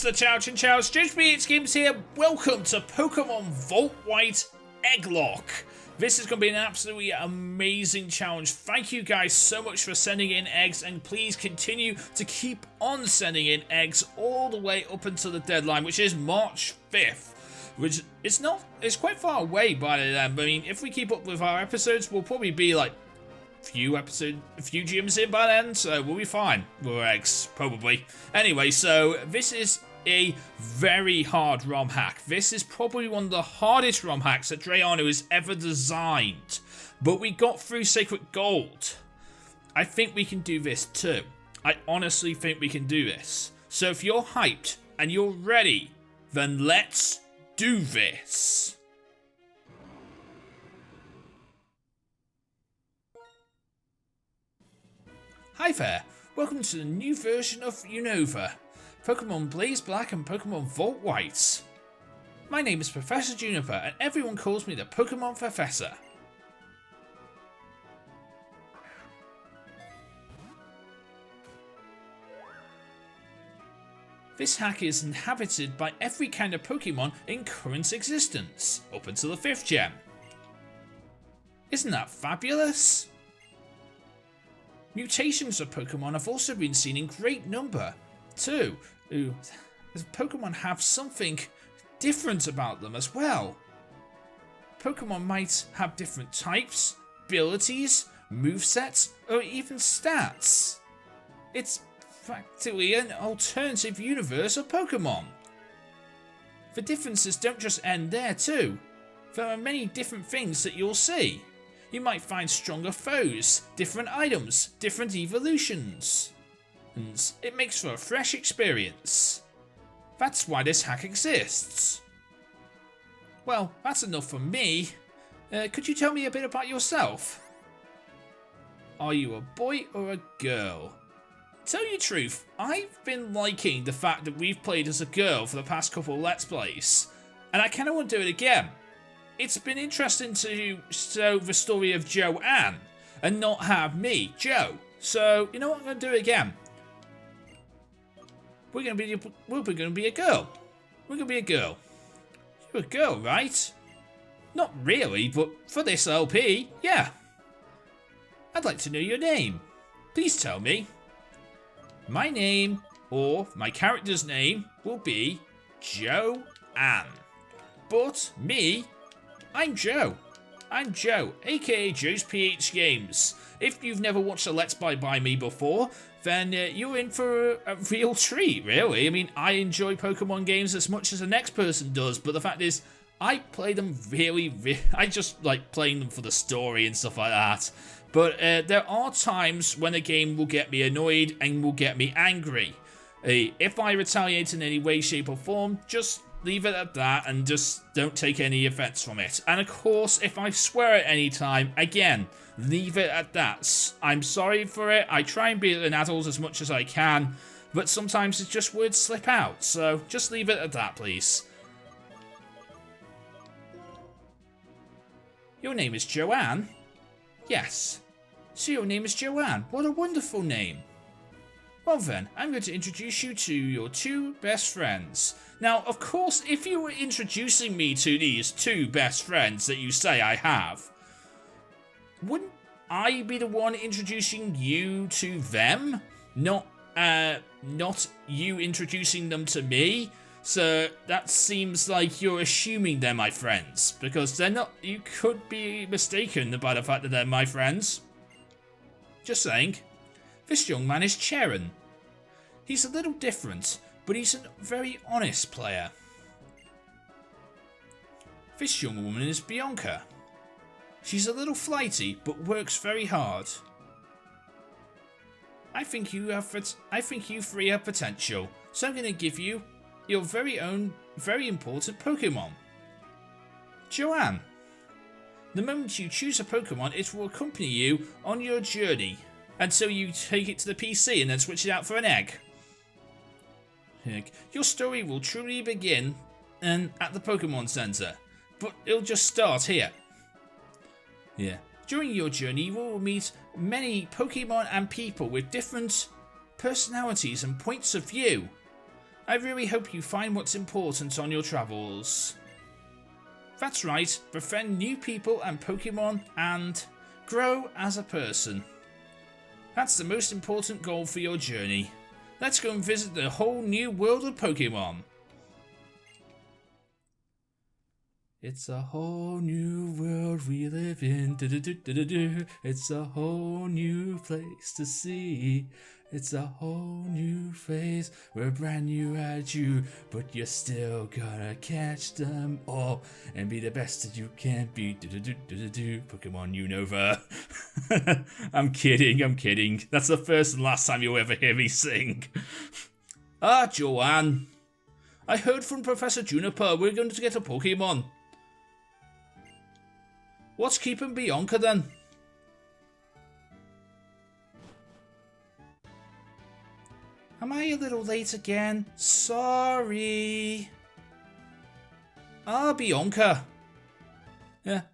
Mr. Chow Chinchow, JoesphGames's here. Welcome to Pokemon Volt White Egglocke. This is going to be an absolutely amazing challenge. Thank you guys so much for sending in eggs, and please continue to keep on sending in eggs all the way up until the deadline, which is March 5th. Which it's quite far away by then. I mean, if we keep up with our episodes, we'll probably be like a few gyms in by then, so we'll be fine with our eggs, probably. Anyway, so this is a very hard ROM hack. This is probably one of the hardest ROM hacks that Drayano has ever designed. But we got through Sacred Gold. I think we can do this too. I honestly think we can do this. So if you're hyped and you're ready, then let's do this. Hi there, welcome to the new version of Unova, Pokemon Blaze Black and Pokemon Volt White. My name is Professor Juniper and everyone calls me the Pokemon Professor. This hack is inhabited by every kind of Pokemon in current existence, up until the 5th gem. Isn't that fabulous? Mutations of Pokemon have also been seen in great number, too. The Pokemon have something different about them as well. Pokemon might have different types, abilities, movesets, or even stats. It's practically an alternative universe of Pokemon. The differences don't just end there too. There are many different things that you'll see. You might find stronger foes, different items, different evolutions. And it makes for a fresh experience. That's why this hack exists. Well, that's enough from me. Could you tell me a bit about yourself? Are you a boy or a girl? Tell you the truth, I've been liking the fact that we've played as a girl for the past couple of Let's Plays, and I kind of want to do it again. It's been interesting to show the story of Joanne and not have me, Joe. So, you know what, I'm going to do it again. We're going to be a girl. We're going to be a girl. You're a girl, right? Not really, but for this LP, yeah. I'd like to know your name. Please tell me. My name, or my character's name, will be Joanne. But me, I'm Joe. I'm Joe, aka JoesphGames's. If you've never watched a Let's Play by me before, then you're in for a real treat, really. I mean, I enjoy Pokemon games as much as the next person does, but the fact is, I play them I just like playing them for the story and stuff like that. But there are times when a game will get me annoyed and will get me angry. If I retaliate in any way, shape or form, just leave it at that and just don't take any offense from it. And of course, if I swear at any time, again, leave it at that. I'm sorry for it. I try and be an adult as much as I can, but sometimes it's just words slip out. So just leave it at that, please. Your name is Joanne? Yes. So your name is Joanne. What a wonderful name. Well then, I'm going to introduce you to your two best friends. Now, of course, if you were introducing me to these two best friends that you say I have, wouldn't I be the one introducing you to them? Not you introducing them to me? So that seems like you're assuming they're my friends, because they're not. You could be mistaken by the fact that they're my friends. Just saying. This young man is Charon. He's a little different, but he's a very honest player. This young woman is Bianca. She's a little flighty, but works very hard. I think you three have potential, so I'm going to give you your very own, very important Pokemon. Joanne. The moment you choose a Pokemon, it will accompany you on your journey until you take it to the PC and then switch it out for an egg. Your story will truly begin at the Pokemon Center, but it'll just start here. Yeah. During your journey, you will meet many Pokemon and people with different personalities and points of view. I really hope you find what's important on your travels. That's right, befriend new people and Pokemon and grow as a person. That's the most important goal for your journey. Let's go and visit the whole new world of Pokemon. It's a whole new world we live in. It's a whole new place to see. It's a whole new phase. We're brand new at you, but you're still gonna catch them all and be the best that you can be. Pokemon Unova. I'm kidding. That's the first and last time you'll ever hear me sing. Ah, Joanne. I heard from Professor Juniper we're going to get a Pokemon. What's keeping Bianca then? Am I a little late again? Sorry. Ah, Bianca.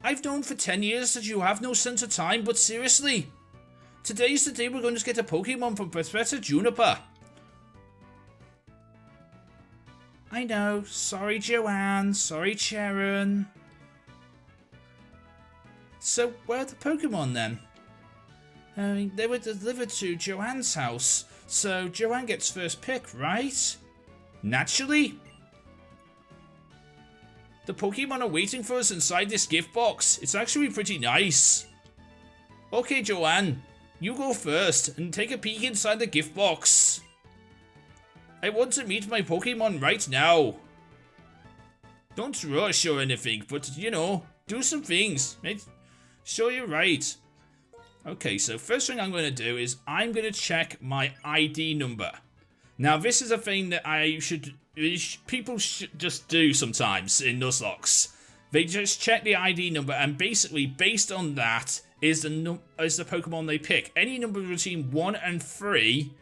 I've known for 10 years that you have no sense of time, but seriously. Today's the day we're going to get a Pokemon from Professor Juniper. I know. Sorry, Joanne. Sorry, Sharon. So, where are the Pokemon then? They were delivered to Joanne's house, so Joanne gets first pick, right? Naturally. The Pokemon are waiting for us inside this gift box. It's actually pretty nice. Okay, Joanne, you go first and take a peek inside the gift box. I want to meet my Pokemon right now. Don't rush or anything, but you know, do some things. Sure, you're right. Okay, so first thing I'm going to do is I'm going to check my ID number. Now, this is a thing that people should just do sometimes in Nuzlocke. They just check the ID number, and basically, based on that, is the Pokemon they pick. Any number between 1 and 3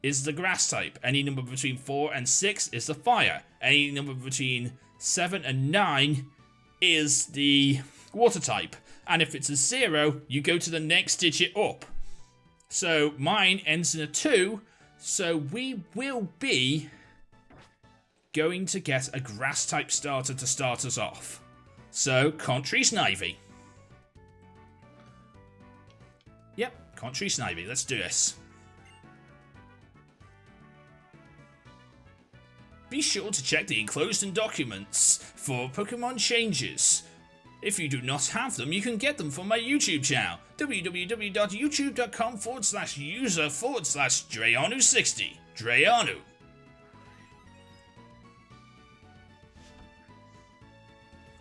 is the grass type. Any number between 4 and 6 is the fire. Any number between 7 and 9 is the water type. And if it's a 0, you go to the next digit up. So mine ends in a 2, so we will be going to get a grass type starter to start us off. So, Country Snivy. Yep, Country Snivy, let's do this. Be sure to check the enclosed documents for Pokemon changes. If you do not have them, you can get them from my YouTube channel, www.youtube.com/user/Drayanu60. Drayanu.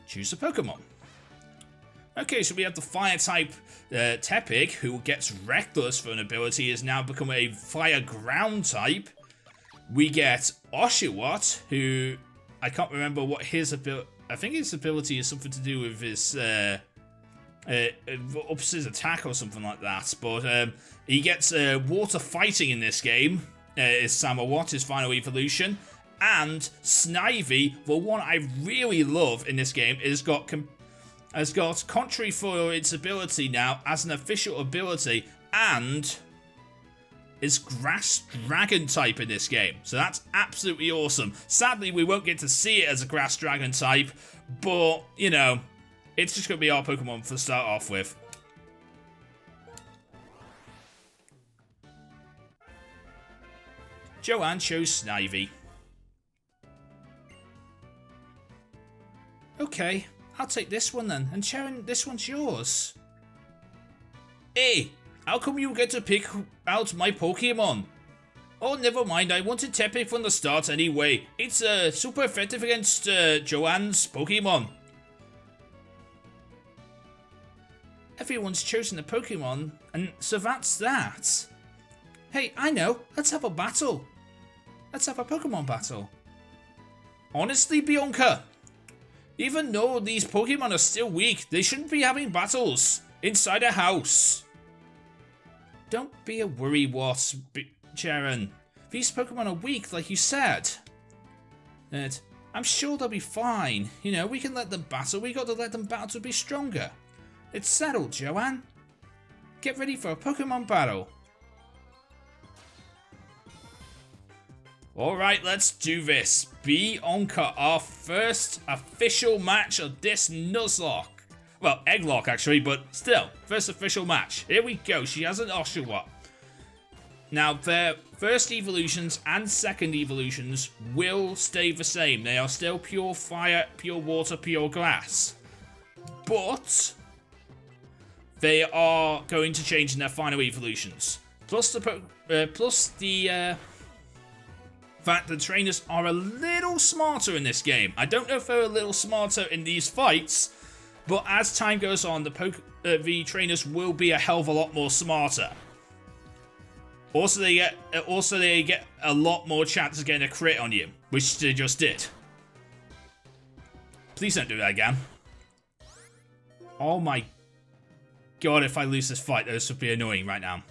Choose a Pokemon. Okay, so we have the fire type Tepig, who gets Reckless for an ability, has now become a fire ground type. We get Oshawott, who I can't remember what his ability. I think his ability is something to do with his ups his attack or something like that. But he gets water fighting in this game. Is Samawat, his final evolution. And Snivy, the one I really love in this game, has got Contrary for its ability now as an official ability, and is Grass Dragon type in this game. So that's absolutely awesome. Sadly, we won't get to see it as a Grass Dragon type, but, you know, it's just going to be our Pokemon to start off with. Joanne chose Snivy. Okay, I'll take this one then, and Sharon, this one's yours. Hey, how come you get to pick out my Pokemon? Oh, never mind, I wanted Tepig from the start anyway. It's super effective against Joanne's Pokemon. Everyone's chosen a Pokemon, and so that's that. Hey, I know, let's have a battle. Let's have a Pokemon battle. Honestly, Bianca, even though these Pokemon are still weak, they shouldn't be having battles inside a house. Don't be a worrywart, Sharon. These Pokemon are weak, like you said. And I'm sure they'll be fine. You know, we can let them battle. We got to let them battle to be stronger. It's settled, Joanne. Get ready for a Pokemon battle. Alright, let's do this. Bianca, our first official match of this Nuzlocke. Well, Egglocke actually, but still, first official match. Here we go, she has an Oshawott. Now, their first evolutions and second evolutions will stay the same. They are still pure fire, pure water, pure grass. But they are going to change in their final evolutions. Plus the fact the trainers are a little smarter in this game. I don't know if they're a little smarter in these fights, but as time goes on, the trainers will be a hell of a lot more smarter. Also, they get a lot more chance of getting a crit on you, which they just did. Please don't do that again. Oh my god, if I lose this fight, this would be annoying right now.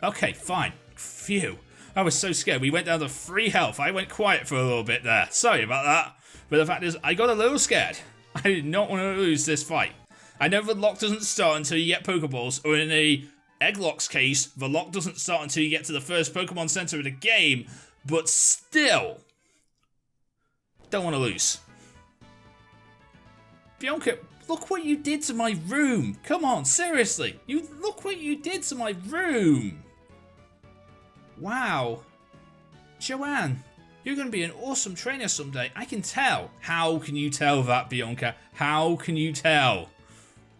Okay, fine. Phew. I was so scared. We went down to 3 health. I went quiet for a little bit there. Sorry about that. But the fact is, I got a little scared. I did not want to lose this fight. I know the lock doesn't start until you get Pokeballs, or in the Egglocke's case, the lock doesn't start until you get to the first Pokemon Center of the game, but still, don't want to lose. Bianca, look what you did to my room. Come on, seriously. Look what you did to my room. Wow. Joanne, you're going to be an awesome trainer someday. I can tell. How can you tell that, Bianca? How can you tell?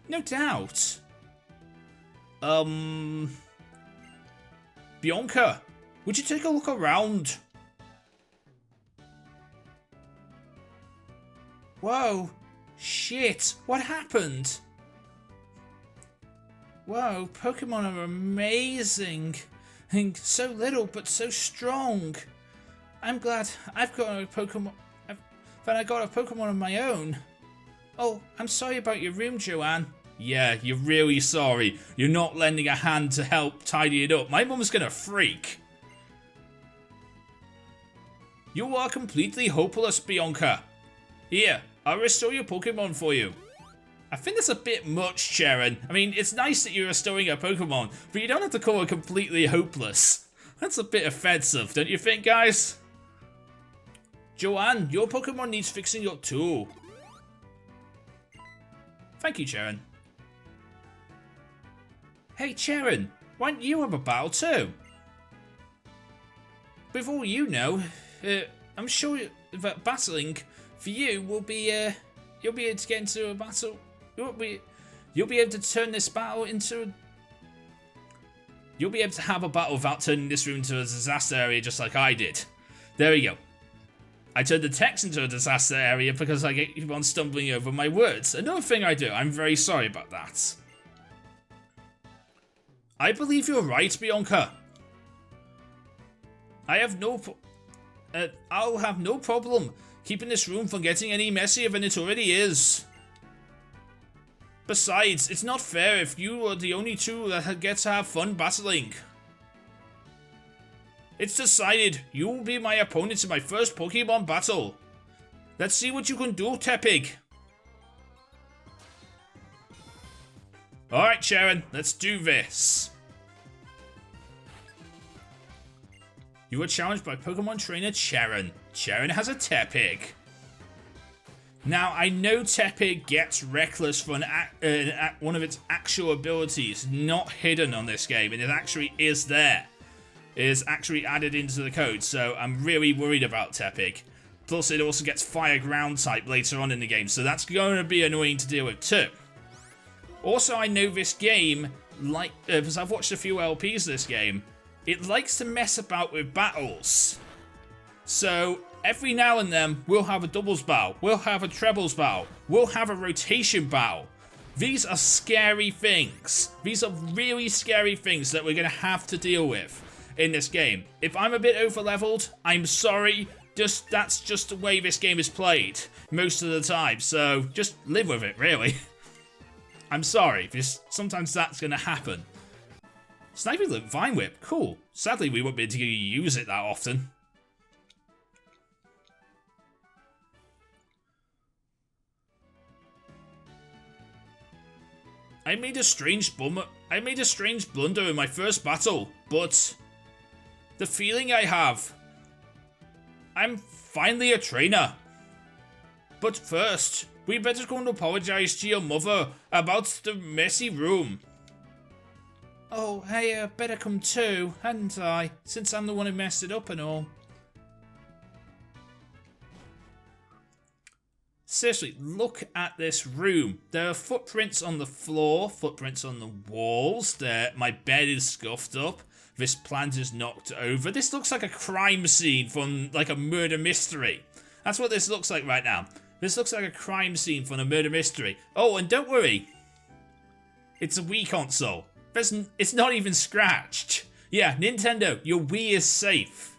No doubt. Bianca, would you take a look around? Whoa. Shit. What happened? Whoa, Pokemon are amazing. And so little, but so strong. I'm glad I've got a Pokemon. That I got a Pokemon of my own. Oh, I'm sorry about your room, Joanne. Yeah, you're really sorry. You're not lending a hand to help tidy it up. My mum's gonna freak. You are completely hopeless, Bianca. Here, I'll restore your Pokemon for you. I think that's a bit much, Sharon. I mean, it's nice that you're restoring a Pokemon, but you don't have to call her completely hopeless. That's a bit offensive, don't you think, guys? Joanne, your Pokemon needs fixing up too. Thank you, Sharon. Hey, Sharon, why don't you have a battle too? With all you know, I'm sure that battling for you will be, you'll be able to get into a battle. You'll be able to turn this battle into. You'll be able to have a battle without turning this room into a disaster area, just like I did. There we go. I turned the text into a disaster area because I keep on stumbling over my words. Another thing I do. I'm very sorry about that. I believe you're right, Bianca. I'll have no problem keeping this room from getting any messier than it already is. Besides, it's not fair if you are the only two that get to have fun battling. It's decided. You will be my opponent in my first Pokemon battle. Let's see what you can do, Tepig. Alright, Sharon, let's do this. You are challenged by Pokemon trainer Sharon. Sharon has a Tepig. Now, I know Tepig gets Reckless for one of its actual abilities, not hidden on this game, and it actually is there. It is actually added into the code, so I'm really worried about Tepig. Plus, it also gets Fire Ground type later on in the game, so that's going to be annoying to deal with too. Also, I know this game, because I've watched a few LPs of this game, it likes to mess about with battles. So, every now and then, we'll have a doubles battle, we'll have a trebles battle, we'll have a rotation battle. These are scary things. These are really scary things that we're going to have to deal with in this game. If I'm a bit over-leveled, I'm sorry. That's just the way this game is played most of the time. So, just live with it, really. I'm sorry, because sometimes that's going to happen. Sniping Lip Vine Whip, cool. Sadly, we won't be able to use it that often. I made a strange I made a strange blunder in my first battle, but the feeling I have, I'm finally a trainer. But first, we better go and apologize to your mother about the messy room. Oh, hey, better come too, hadn't I? Since I'm the one who messed it up and all. Seriously, look at this room. There are footprints on the floor, footprints on the walls. My bed is scuffed up. This plant is knocked over. This looks like a crime scene from like a murder mystery. That's what this looks like right now. This looks like a crime scene from a murder mystery. Oh, and don't worry. It's a Wii console. It's not even scratched. Yeah, Nintendo, your Wii is safe.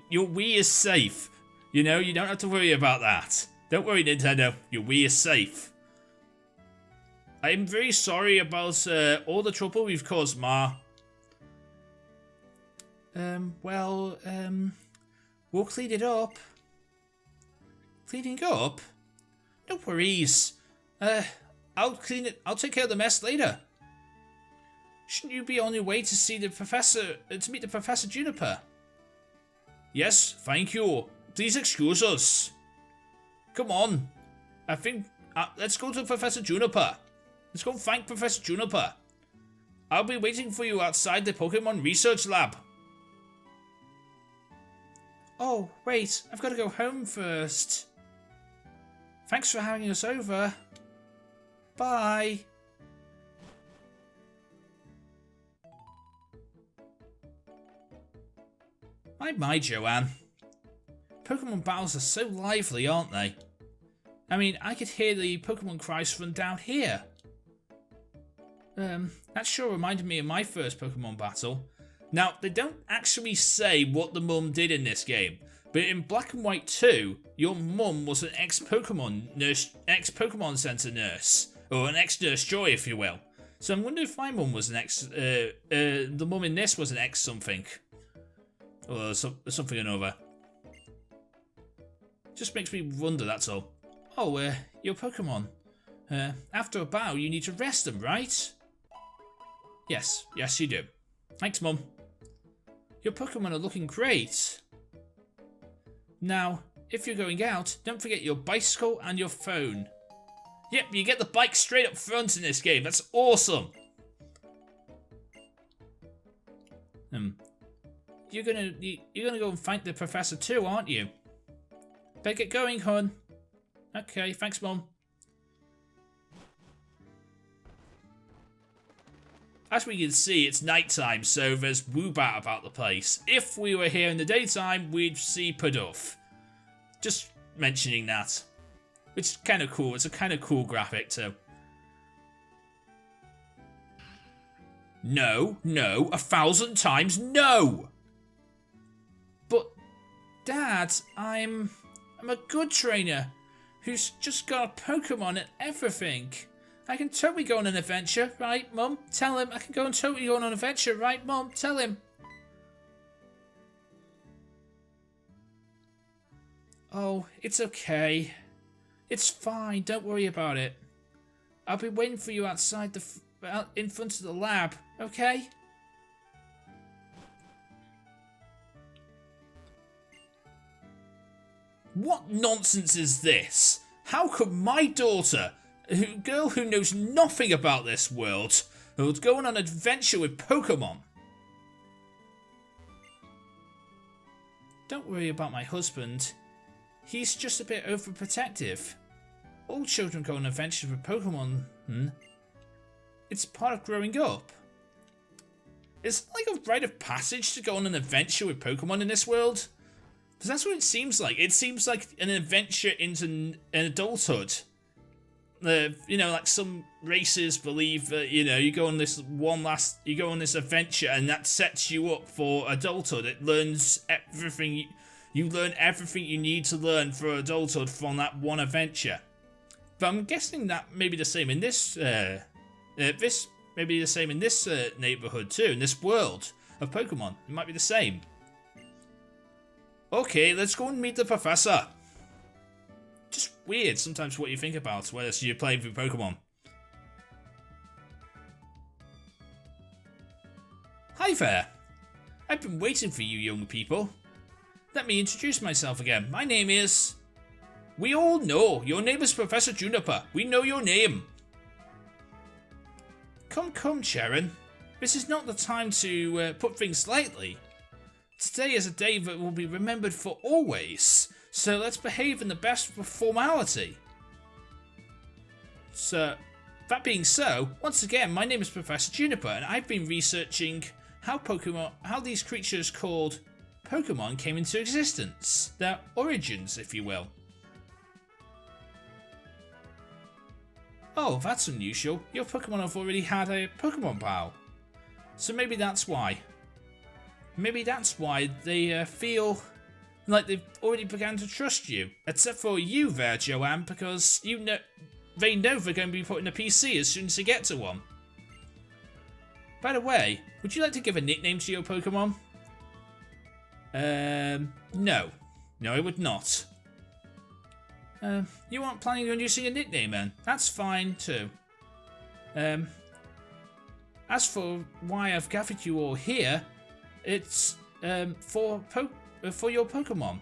Your Wii is safe. You know, you don't have to worry about that. Don't worry, Nintendo, your Wii is safe. I'm very sorry about all the trouble we've caused, Ma. We'll clean it up. Cleaning up? No worries. I'll clean it. I'll take care of the mess later. Shouldn't you be on your way to see the professor, to meet the Professor Juniper? Yes, thank you. Please excuse us. Come on. I think, let's go to Professor Juniper. Let's go thank Professor Juniper. I'll be waiting for you outside the Pokemon Research Lab. Oh, wait, I've got to go home first. Thanks for having us over. Bye. My, Joanne. Pokemon battles are so lively, aren't they? I mean, I could hear the Pokemon cries from down here. That sure reminded me of my first Pokemon battle. Now, they don't actually say what the mum did in this game, but in Black and White 2, your mum was an ex-Pokemon Center nurse, or an ex-Nurse Joy, if you will. So I'm wondering if my mum was an the mum in this was an ex-something. Or something or another. Just makes me wonder, that's all. Oh, your Pokemon. After a battle, you need to rest them, right? Yes, you do. Thanks, Mum. Your Pokemon are looking great. Now, if you're going out, don't forget your bicycle and your phone. Yep, you get the bike straight up front in this game. That's awesome. You're gonna go and find the professor too, aren't you? Better get going, hon. Okay, thanks, Mum. As we can see, it's nighttime, so there's woobat about the place. If we were here in the daytime, we'd see Pidove. Just mentioning that. Which is kind of cool. It's a kind of cool graphic too. No, 1,000 times no! But, Dad, I'm a good trainer who's just got a Pokemon and everything. I can totally go on an adventure, right, Mum? Tell him I can totally go on an adventure, right, Mum? Tell him. Oh, it's okay. It's fine, don't worry about it. I'll be waiting for you outside in front of the lab, okay? What nonsense is this? How could my daughter, a girl who knows nothing about this world, would go on an adventure with Pokemon? Don't worry about my husband. He's just a bit overprotective. All children go on adventures with Pokemon. It's part of growing up. Is it like a rite of passage to go on an adventure with Pokemon in this world? Because that's what it seems like. It seems like an adventure into an adulthood. You know, like some races believe that, you know, you go on this adventure and that sets you up for adulthood. It learns everything. You learn everything you need to learn for adulthood from that one adventure. But I'm guessing that may be the same in this. This may be the same in this neighborhood too, in this world of Pokemon. It might be the same. Okay, let's go and meet the professor. Just weird sometimes what you think about whether you're playing with Pokemon. Hi there. I've been waiting for you young people. Let me introduce myself again. My name is... We all know. Your name is Professor Juniper. We know your name. Come, Sharon. This is not the time to put things lightly. Today is a day that will be remembered for always. So let's behave in the best formality. So, that being so, once again, my name is Professor Juniper, and I've been researching how these creatures called Pokemon came into existence. Their origins, if you will. Oh, that's unusual. Your Pokemon have already had a Pokemon pal. So maybe that's why. Maybe that's why they feel like they've already begun to trust you. Except for you there, Joanne, because they know they're going to be putting a PC as soon as they get to one. By the way, would you like to give a nickname to your Pokemon? No. No, I would not. You aren't planning on using a nickname then? That's fine too. As for why I've gathered you all here, it's for your Pokemon.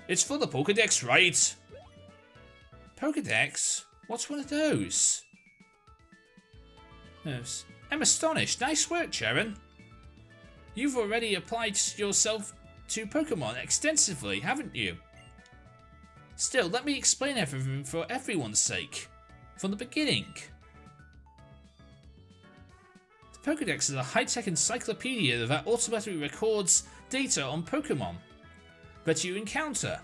It's for the Pokédex, right? Pokédex? What's one of those? I'm astonished. Nice work, Sharon. You've already applied yourself to Pokemon extensively, haven't you? Still, let me explain everything for everyone's sake. From the beginning. The Pokédex is a high-tech encyclopedia that automatically records data on Pokemon that you encounter.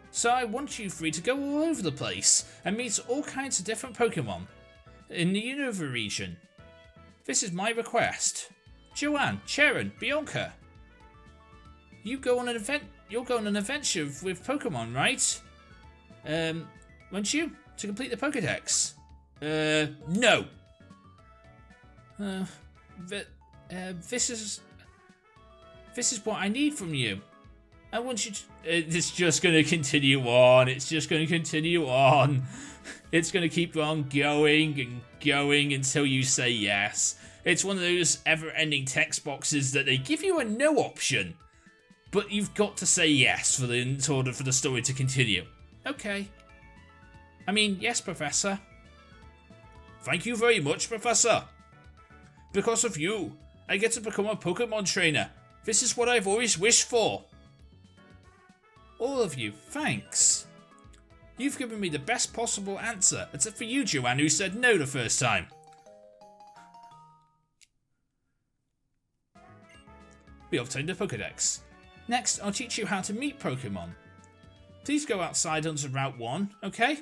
So I want you three to go all over the place and meet all kinds of different Pokemon in the Unova region. This is my request. Joanne, Sharon, Bianca. You'll go on an adventure with Pokemon, right? Won't you? To complete the Pokédex? No. This is what I need from you. I want you to... It's just going to continue on. It's just going to continue on. It's going to keep on going and going until you say yes. It's one of those ever-ending text boxes that they give you a no option. But you've got to say yes in order for the story to continue. Okay. I mean, yes, Professor. Thank you very much, Professor. Because of you, I get to become a Pokemon trainer. This is what I've always wished for. All of you, thanks. You've given me the best possible answer, except for you, Joanne, who said no the first time. We obtained a Pokédex. Next, I'll teach you how to meet Pokemon. Please go outside onto Route 1, okay?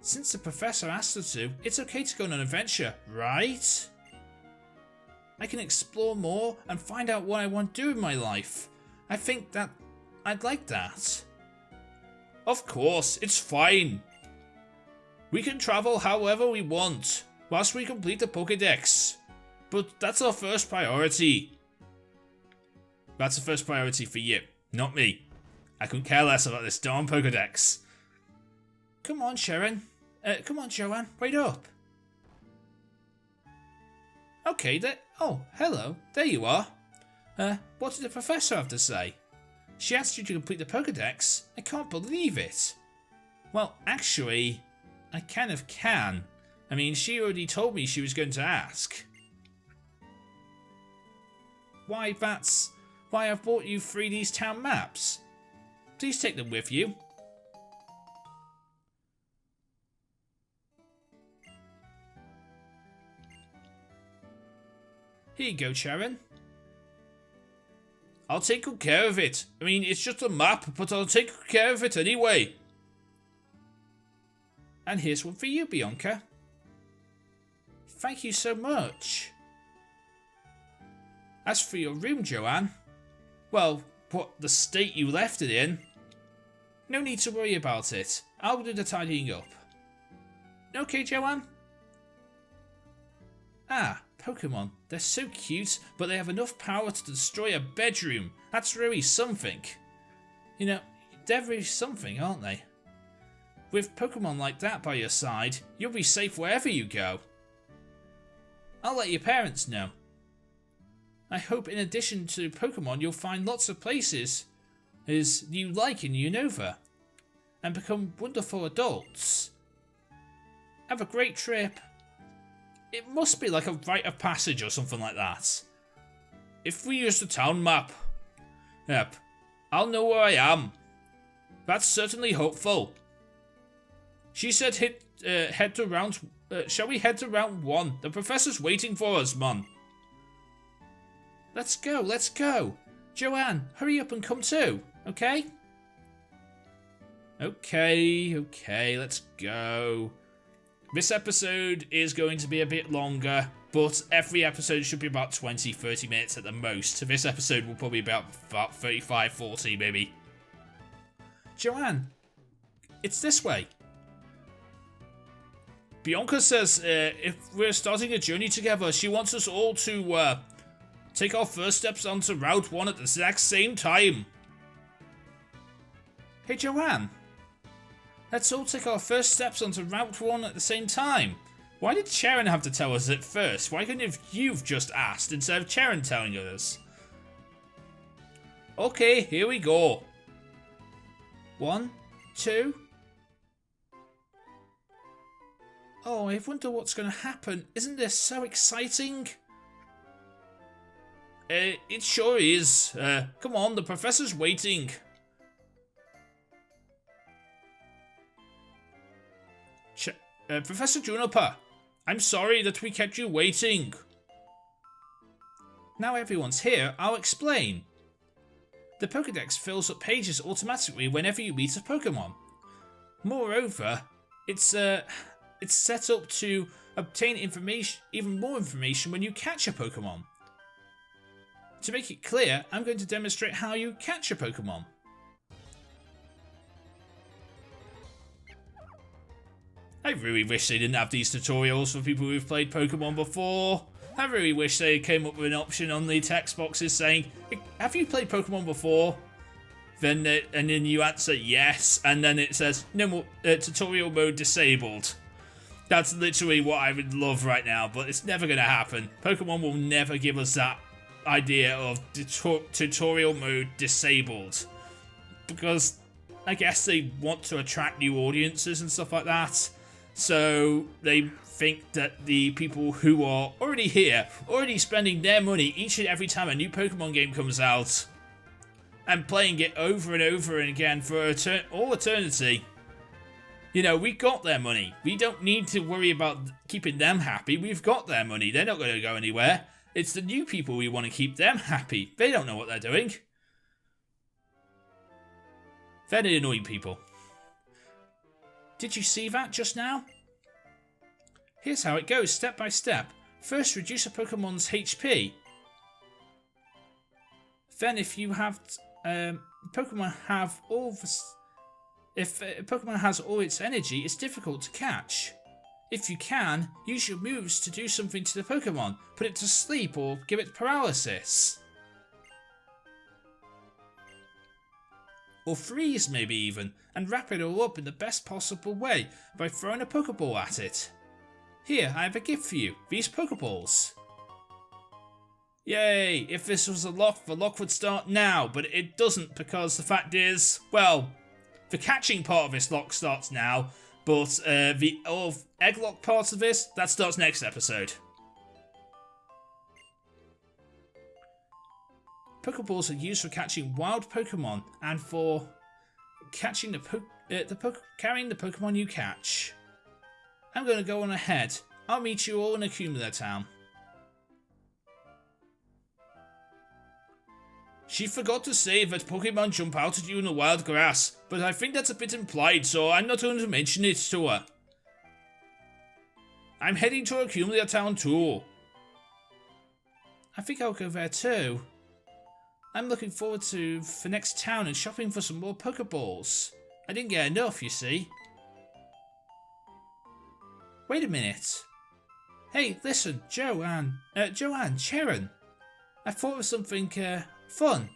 Since the professor asked her to, it's okay to go on an adventure, right? I can explore more and find out what I want to do in my life. I think that I'd like that. Of course, it's fine. We can travel however we want, whilst we complete the Pokédex. But that's our first priority. That's the first priority for you, not me. I couldn't care less about this darn Pokédex. Come on, Sharon. Come on, Joanne. Wait up. Okay, there. Oh, hello. There you are. What did the professor have to say? She asked you to complete the Pokédex? I can't believe it. Well, actually, I kind of can. I mean, she already told me she was going to ask. Why, that's why I've bought you 3D's town maps. Please take them with you. Here you go, Sharon. I'll take good care of it. I mean, it's just a map, but I'll take good care of it anyway. And here's one for you, Bianca. Thank you so much. As for your room, Joanne, well, what the state you left it in, no need to worry about it. I'll do the tidying up. Okay, Joanne? Ah, Pokemon. They're so cute, but they have enough power to destroy a bedroom. That's really something. You know, they're really something, aren't they? With Pokemon like that by your side, you'll be safe wherever you go. I'll let your parents know. I hope in addition to Pokemon you'll find lots of places as you like in Unova and become wonderful adults. Have a great trip. It must be like a rite of passage or something like that. If we use the town map, yep, I'll know where I am. That's certainly hopeful. She said head to round... shall we head to round 1? The professor's waiting for us, Mum. Let's go, let's go. Joanne, hurry up and come too, okay? Okay, let's go. This episode is going to be a bit longer, but every episode should be about 20-30 minutes at the most. This episode will probably be about 35-40 maybe. Joanne, it's this way. Bianca says if we're starting a journey together, she wants us all to take our first steps onto Route 1 at the exact same time. Hey Joanne, let's all take our first steps onto Route 1 at the same time. Why did Sharon have to tell us it first? Why couldn't have you've just asked instead of Sharon telling us? Okay, here we go. 1, 2... Oh, I wonder what's going to happen. Isn't this so exciting? It sure is. Come on, the professor's waiting. Professor Juniper, I'm sorry that we kept you waiting. Now everyone's here, I'll explain. The Pokédex fills up pages automatically whenever you meet a Pokémon. Moreover, it's set up to obtain information, even more information when you catch a Pokemon. To make it clear, I'm going to demonstrate how you catch a Pokemon. I really wish they didn't have these tutorials for people who've played Pokemon before. I really wish they came up with an option on the text boxes saying, have you played Pokemon before? And then you answer yes, and then it says, no more tutorial mode disabled. That's literally what I would love right now, but it's never going to happen. Pokemon will never give us that idea of tutorial mode disabled. Because I guess they want to attract new audiences and stuff like that. So they think that the people who are already here, already spending their money each and every time a new Pokemon game comes out, and playing it over and over and again for all eternity, you know, we got their money. We don't need to worry about keeping them happy. We've got their money. They're not going to go anywhere. It's the new people we want to keep them happy. They don't know what they're doing. They're the annoying people. Did you see that just now? Here's how it goes, step by step. First, reduce a Pokemon's HP. Then, if you have Pokemon have all the... If a Pokemon has all its energy, it's difficult to catch. If you can, use your moves to do something to the Pokemon. Put it to sleep or give it paralysis. Or freeze maybe even, and wrap it all up in the best possible way by throwing a Pokeball at it. Here, I have a gift for you, these Pokeballs. Yay, if this was a lock, the lock would start now, but it doesn't because the fact is, well, the catching part of this lock starts now, but the Egglocke part of this, that starts next episode. Pokeballs are used for catching wild Pokemon and for catching carrying the Pokemon you catch. I'm going to go on ahead. I'll meet you all in Accumula Town. She forgot to say that Pokemon jump out at you in the wild grass, but I think that's a bit implied, so I'm not going to mention it to her. I'm heading to Accumula Town too. I think I'll go there too. I'm looking forward to the next town and shopping for some more Pokeballs. I didn't get enough, you see. Wait a minute. Hey, listen, Joanne, Sharon. I thought of something fun.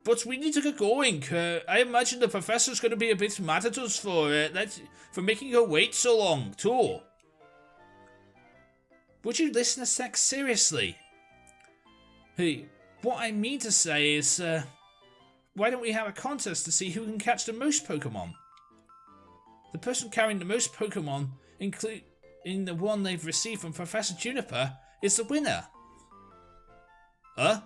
But we need to get going. I imagine the professor's going to be a bit mad at us for making her wait so long, too. Would you listen a sec seriously? Hey, what I mean to say is, why don't we have a contest to see who can catch the most Pokemon? The person carrying the most Pokemon, including the one they've received from Professor Juniper, is the winner. Huh?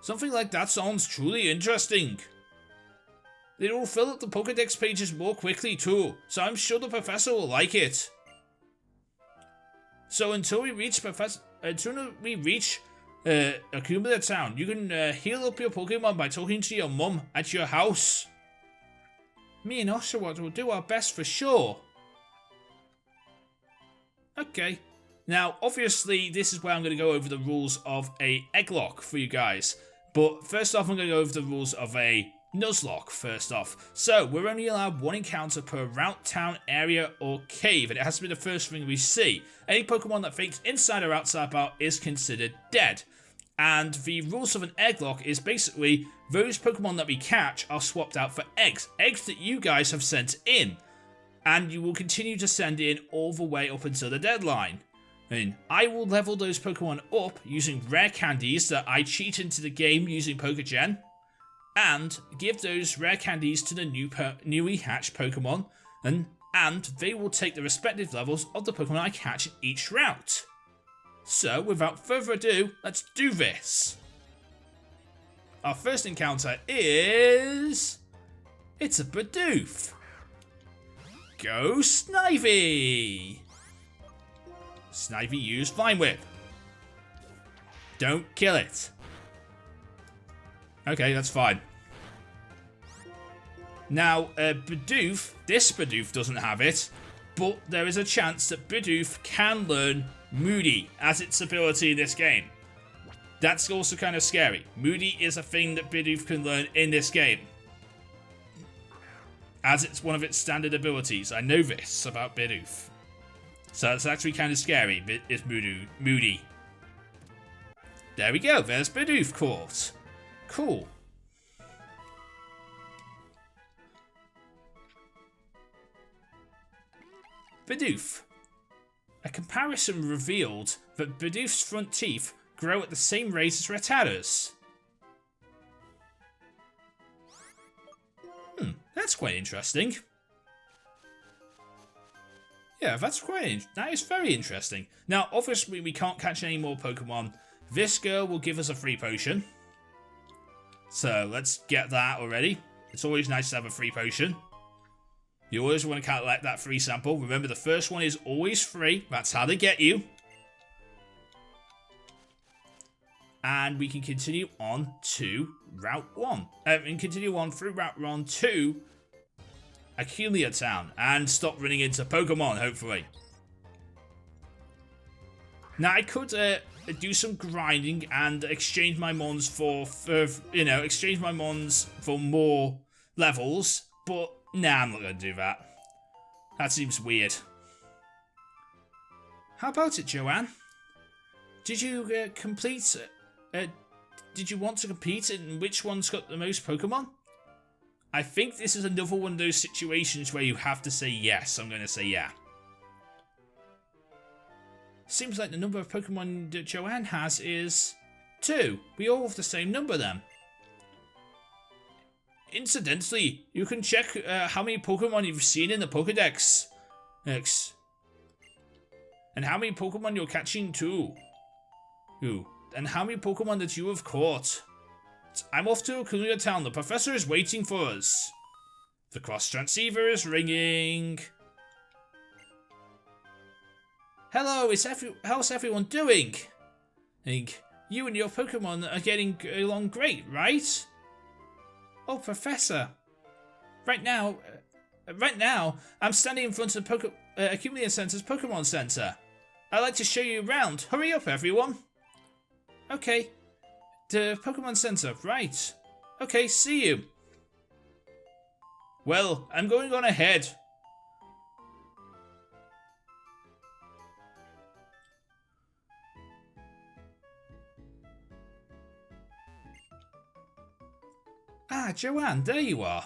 Something like that sounds truly interesting. It'll fill up the Pokédex pages more quickly too, so I'm sure the professor will like it. So until we reach Accumulator Town, you can heal up your Pokemon by talking to your mum at your house. Me and Oshawott will do our best for sure. Okay. Now, obviously, this is where I'm going to go over the rules of a Egglocke for you guys. But first off, I'm going to go over the rules of a Nuzlocke first off. So, we're only allowed one encounter per route, town, area, or cave, and it has to be the first thing we see. Any Pokemon that faints inside or outside bar is considered dead. And the rules of an Egglocke is basically those Pokemon that we catch are swapped out for eggs. Eggs that you guys have sent in. And you will continue to send in all the way up until the deadline. I will level those Pokemon up using rare candies that I cheat into the game using Pokegen, and give those rare candies to the newly hatched Pokemon, and they will take the respective levels of the Pokemon I catch in each route. So, without further ado, let's do this. Our first encounter is... it's a Bidoof. Go Snivy! Snivy use Vine Whip. Don't kill it. Okay, that's fine. Now, Bidoof, this Bidoof doesn't have it, but there is a chance that Bidoof can learn Moody as its ability in this game. That's also kind of scary. Moody is a thing that Bidoof can learn in this game, as it's one of its standard abilities. I know this about Bidoof. So it's actually kind of scary, but it's Moody. There we go, there's Bidoof caught. Cool. Bidoof. A comparison revealed that Bidoof's front teeth grow at the same rate as Rattata's. That's quite interesting. Yeah, that is very interesting. Now, obviously, we can't catch any more Pokemon. This girl will give us a free potion. So, let's get that already. It's always nice to have a free potion. You always want to collect that free sample. Remember, the first one is always free. That's how they get you. And we can continue on to Route 1. And continue on through Route 1 to Accumulator Town. And stop running into Pokemon, hopefully. Now, I could do some grinding and exchange my mons for more levels. But, nah, I'm not going to do that. That seems weird. How about it, Joanne? Did you complete... did you want to compete in which one's got the most Pokemon? I think this is another one of those situations where you have to say yes. I'm going to say yeah. Seems like the number of Pokemon that Joanne has is 2. We all have the same number then. Incidentally, you can check how many Pokemon you've seen in the Pokédex. And how many Pokemon you're catching too. And how many Pokemon that you have caught. I'm off to Accumulator Town. The professor is waiting for us. The cross transceiver is ringing. Hello, how's everyone doing? You and your Pokemon are getting along great, right? Oh, Professor. Right now, I'm standing in front of Accumulator Center's Pokemon Center. I'd like to show you around. Hurry up, everyone. Okay. The Pokemon Center, right. Okay, see you. Well, I'm going on ahead. Ah, Joanne, there you are.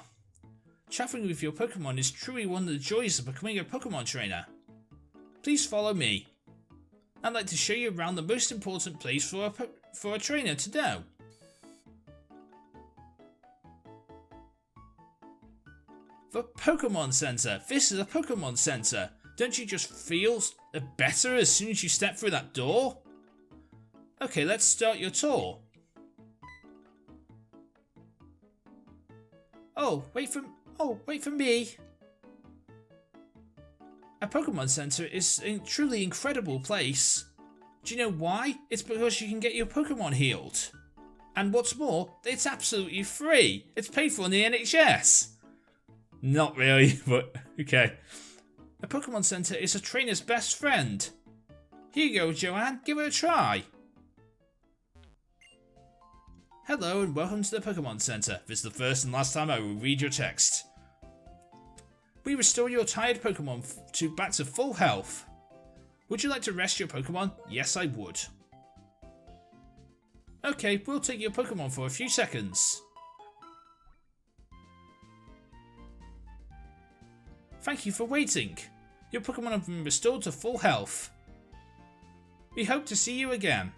Traveling with your Pokemon is truly one of the joys of becoming a Pokemon trainer. Please follow me. I'd like to show you around the most important place for a trainer to know. The Pokemon Center. This is a Pokemon Center. Don't you just feel better as soon as you step through that door? Okay, let's start your tour. Wait for me. A Pokemon Center is a truly incredible place. Do you know why? It's because you can get your Pokemon healed. And what's more, it's absolutely free. It's paid for in the NHS. Not really, but okay. A Pokemon Center is a trainer's best friend. Here you go, Joanne. Give it a try. Hello and welcome to the Pokemon Center. This is the first and last time I will read your text. We restore your tired Pokemon back to full health. Would you like to rest your Pokemon? Yes, I would. Okay, we'll take your Pokemon for a few seconds. Thank you for waiting. Your Pokemon have been restored to full health. We hope to see you again.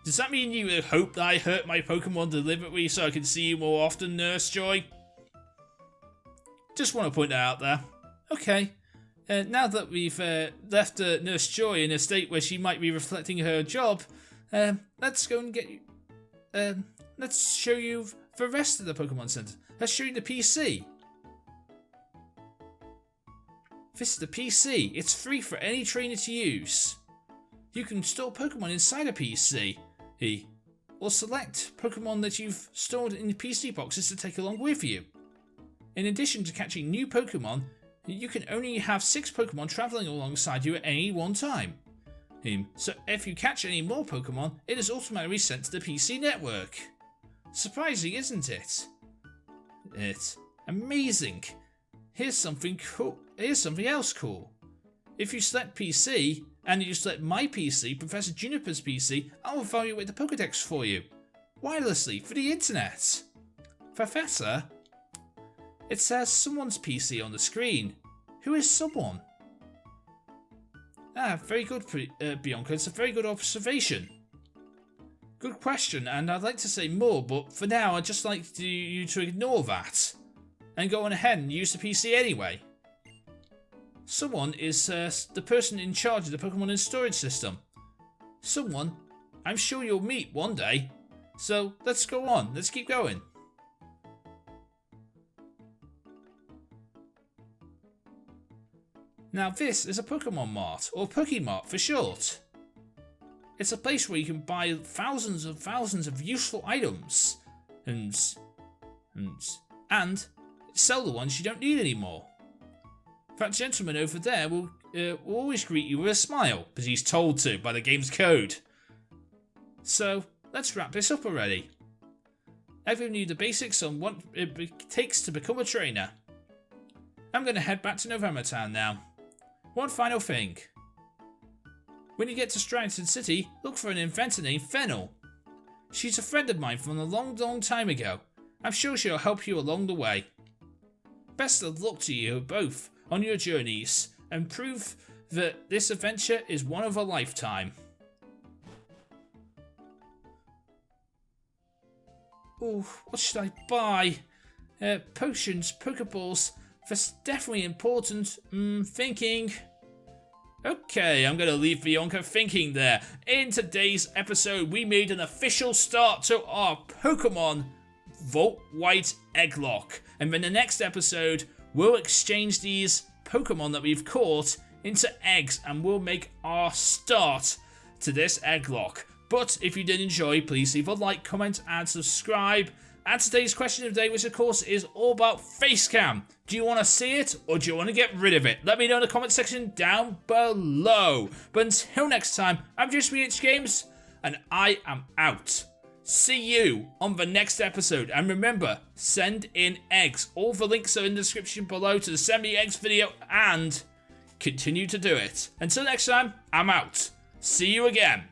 Does that mean you hope that I hurt my Pokemon deliberately so I can see you more often, Nurse Joy? Just want to point that out there. Okay. Now that we've left Nurse Joy in a state where she might be reflecting her job, let's go and get you. Let's show you the rest of the Pokemon Center. Let's show you the PC. This is the PC. It's free for any trainer to use. You can store Pokemon inside a PC. Or select Pokemon that you've stored in PC boxes to take along with you. In addition to catching new Pokemon, you can only have 6 Pokemon travelling alongside you at any one time. So if you catch any more Pokemon, it is automatically sent to the PC network. Surprising, isn't it? It's amazing. Here's something cool. Here's something else cool. If you select PC, and you select my PC, Professor Juniper's PC, I'll evaluate the Pokedex for you. Wirelessly, for the internet. Professor? It says someone's PC on the screen. Who is someone? Ah, very good, Bianca. It's a very good observation. Good question, and I'd like to say more, but for now I'd just like you to ignore that. And go on ahead and use the PC anyway. Someone is the person in charge of the Pokemon and storage system. Someone I'm sure you'll meet one day. So let's go on, let's keep going. Now this is a Pokemon Mart, or Pokemart for short. It's a place where you can buy thousands of useful items and sell the ones you don't need anymore. That gentleman over there will always greet you with a smile, because he's told to by the game's code. So, let's wrap this up already. I've given you the basics on what it takes to become a trainer. I'm going to head back to November Town now. One final thing. When you get to Stratton City, look for an inventor named Fennel. She's a friend of mine from a long time ago. I'm sure she'll help you along the way. Best of luck to you both on your journeys, and prove that this adventure is one of a lifetime. Oh, what should I buy? Potions, Pokeballs. That's definitely important. Thinking. Okay, I'm going to leave Bianca thinking there. In today's episode, we made an official start to our Pokemon Volt White Egglocke. And in the next episode, we'll exchange these Pokemon that we've caught into eggs, and we'll make our start to this Egglocke. But if you did enjoy, please leave a like, comment, and subscribe. And today's question of the day, which of course is all about Facecam. Do you want to see it, or do you want to get rid of it? Let me know in the comment section down below. But until next time, I'm JoesphGames's, and I am out. See you on the next episode. And remember, send in eggs. All the links are in the description below to the Send Me Eggs video, and continue to do it. Until next time, I'm out. See you again.